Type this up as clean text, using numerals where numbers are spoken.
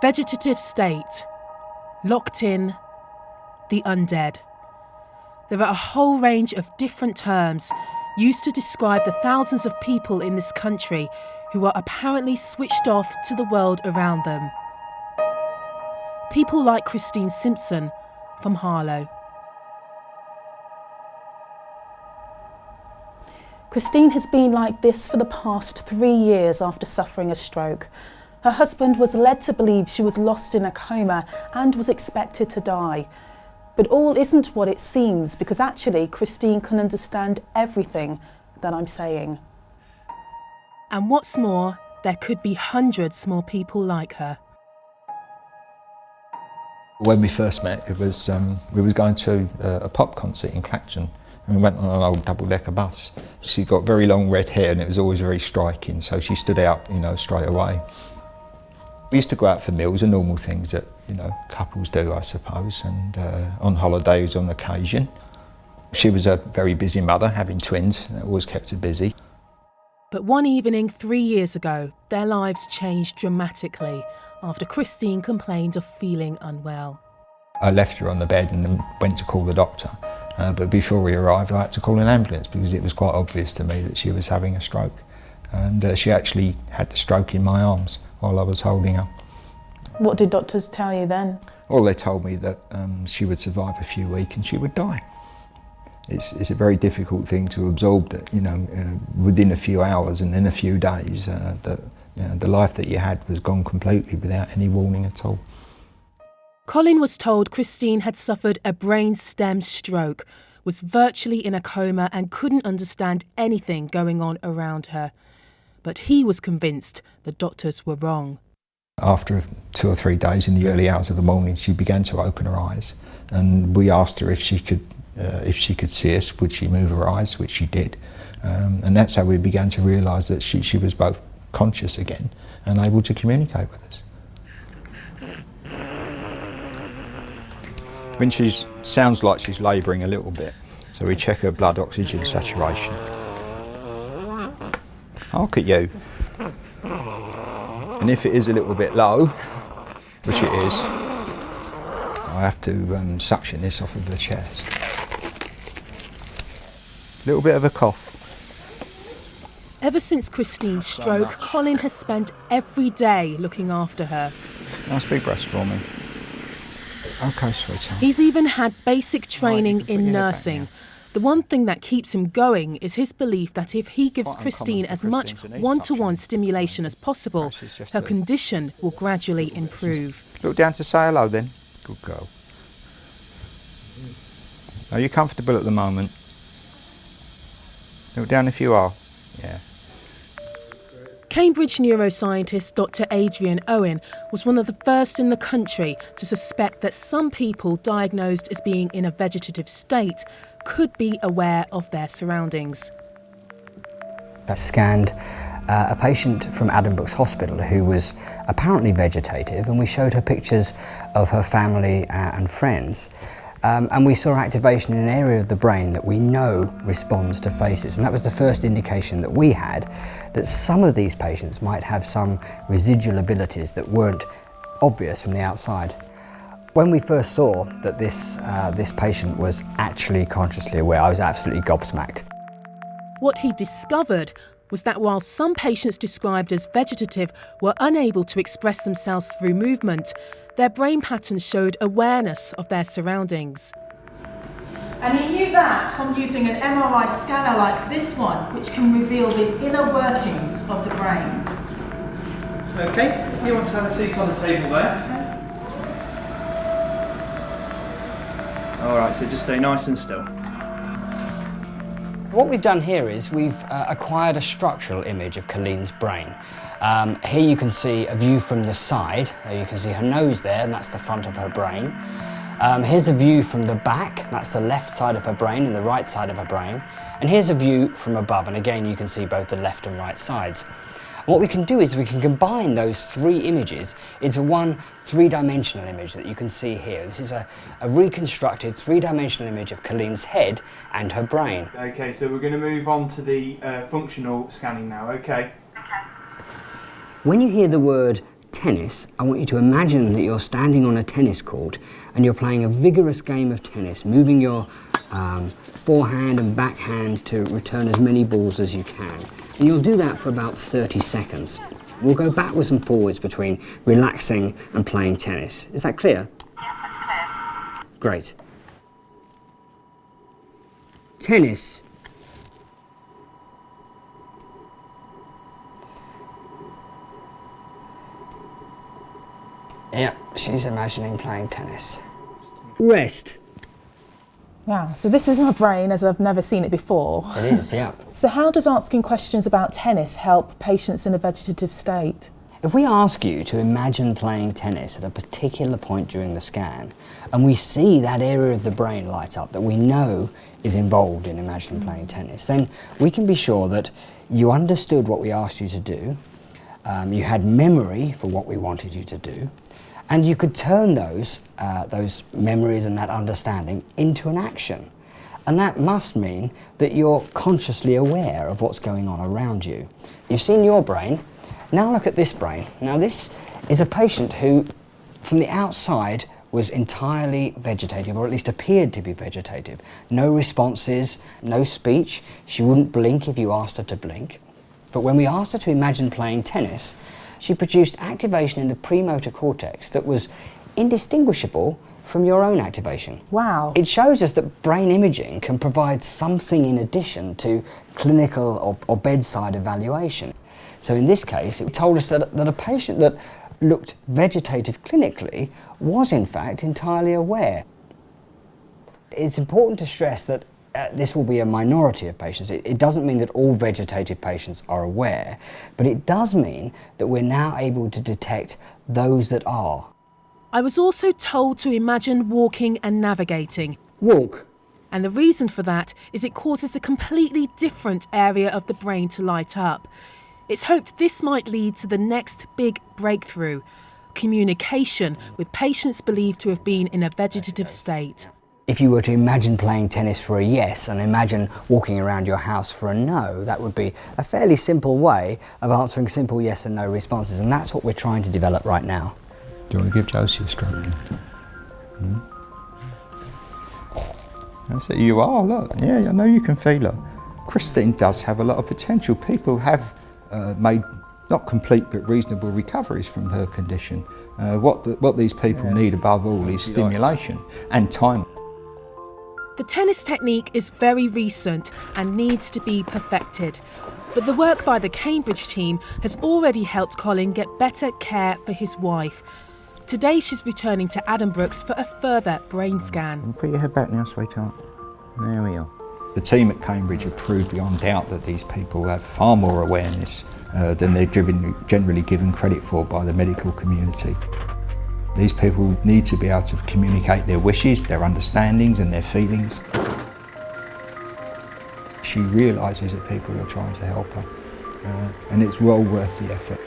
Vegetative state, locked in, the undead. There are a whole range of different terms used to describe the thousands of people in this country who are apparently switched off to the world around them. People like Christine Simpson from Harlow. Christine has been like this for the past 3 years after suffering a stroke. Her husband was led to believe she was lost in a coma and was expected to die. But all isn't what it seems, because actually Christine can understand everything that I'm saying. And what's more, there could be hundreds more people like her. When we first met, it was we was going to a pop concert in Clacton, and we went on an old double-decker bus. She got very long red hair, and it was always very striking, so she stood out, straight away. We used to go out for meals, and normal things that couples do, I suppose, and on holidays on occasion. She was a very busy mother, having twins, and it always kept her busy. But one evening 3 years ago, their lives changed dramatically after Christine complained of feeling unwell. I left her on the bed and then went to call the doctor, but before we arrived I had to call an ambulance because it was quite obvious to me that she was having a stroke, and she actually had the stroke in my arms while I was holding her. What did doctors tell you then? Well, they told me that she would survive a few weeks and she would die. It's a very difficult thing to absorb that, within a few hours and then a few days, that the life that you had was gone completely without any warning at all. Colin was told Christine had suffered a brain stem stroke, was virtually in a coma and couldn't understand anything going on around her. But he was convinced the doctors were wrong. After 2 or 3 days, in the early hours of the morning, she began to open her eyes, and we asked her if she could see us, would she move her eyes, which she did. And that's how we began to realise that she was both conscious again and able to communicate with us. When she sounds like she's labouring a little bit, so we check her blood oxygen saturation. I'll look at you. And if it is a little bit low, which it is, I have to suction this off of the chest. A little bit of a cough. Ever since Christine's stroke, Colin has spent every day looking after her. Nice big breast for me. Okay, sweetheart. He's even had basic training in nursing. The one thing that keeps him going is his belief that if he gives Christine as much one-to-one stimulation as possible, her condition will gradually improve. Look down to say hello then. Good girl. Are you comfortable at the moment? Look down if you are. Yeah. Cambridge neuroscientist Dr. Adrian Owen was one of the first in the country to suspect that some people diagnosed as being in a vegetative state could be aware of their surroundings. I scanned a patient from Addenbrooke's Hospital who was apparently vegetative, and we showed her pictures of her family and friends. And we saw activation in an area of the brain that we know responds to faces, and that was the first indication that we had that some of these patients might have some residual abilities that weren't obvious from the outside. When we first saw that this patient was actually consciously aware, I was absolutely gobsmacked. What he discovered was that while some patients described as vegetative were unable to express themselves through movement, their brain patterns showed awareness of their surroundings. And he knew that from using an MRI scanner like this one, which can reveal the inner workings of the brain. Okay, if you want to have a seat on the table there. Alright, so just stay nice and still. What we've done here is we've acquired a structural image of Colleen's brain. Here you can see a view from the side. You can see her nose there, and that's the front of her brain. Here's a view from the back, that's the left side of her brain and the right side of her brain. And here's a view from above, and again you can see both the left and right sides. What we can do is we can combine those three images into one three-dimensional image that you can see here. This is a reconstructed three-dimensional image of Colleen's head and her brain. Okay, so we're going to move on to the functional scanning now, okay? When you hear the word tennis, I want you to imagine that you're standing on a tennis court and you're playing a vigorous game of tennis, moving your forehand and backhand to return as many balls as you can. And you'll do that for about 30 seconds. We'll go backwards and forwards between relaxing and playing tennis. Is that clear? Yeah, that's clear. Great. Tennis. Yeah, she's imagining playing tennis. Rest. Wow, so this is my brain as I've never seen it before. It is, yeah. So how does asking questions about tennis help patients in a vegetative state? If we ask you to imagine playing tennis at a particular point during the scan, and we see that area of the brain light up that we know is involved in imagining playing tennis, then we can be sure that you understood what we asked you to do, you had memory for what we wanted you to do, and you could turn those memories and that understanding into an action. And that must mean that you're consciously aware of what's going on around you. You've seen your brain. Now look at this brain. Now this is a patient who, from the outside, was entirely vegetative, or at least appeared to be vegetative. No responses, no speech. She wouldn't blink if you asked her to blink. But when we asked her to imagine playing tennis, she produced activation in the premotor cortex that was indistinguishable from your own activation. Wow. It shows us that brain imaging can provide something in addition to clinical or bedside evaluation. So in this case, it told us that a patient that looked vegetative clinically was in fact entirely aware. It's important to stress that this will be a minority of patients. It doesn't mean that all vegetative patients are aware, but it does mean that we're now able to detect those that are. I was also told to imagine walking and navigating. Walk. And the reason for that is it causes a completely different area of the brain to light up. It's hoped this might lead to the next big breakthrough: communication with patients believed to have been in a vegetative state. If you were to imagine playing tennis for a yes and imagine walking around your house for a no, that would be a fairly simple way of answering simple yes and no responses, and that's what we're trying to develop right now. Do you want to give Josie a stroke? That's it, you are, look. Yeah, I know you can feel her. Christine does have a lot of potential. People have made not complete but reasonable recoveries from her condition. What these people need above all is stimulation and time. The tennis technique is very recent and needs to be perfected. But the work by the Cambridge team has already helped Colin get better care for his wife. Today she's returning to Addenbrooke's for a further brain scan. Put your head back now, sweetheart. There we are. The team at Cambridge have proved beyond doubt that these people have far more awareness than they're generally given credit for by the medical community. These people need to be able to communicate their wishes, their understandings and their feelings. She realises that people are trying to help her, and it's well worth the effort.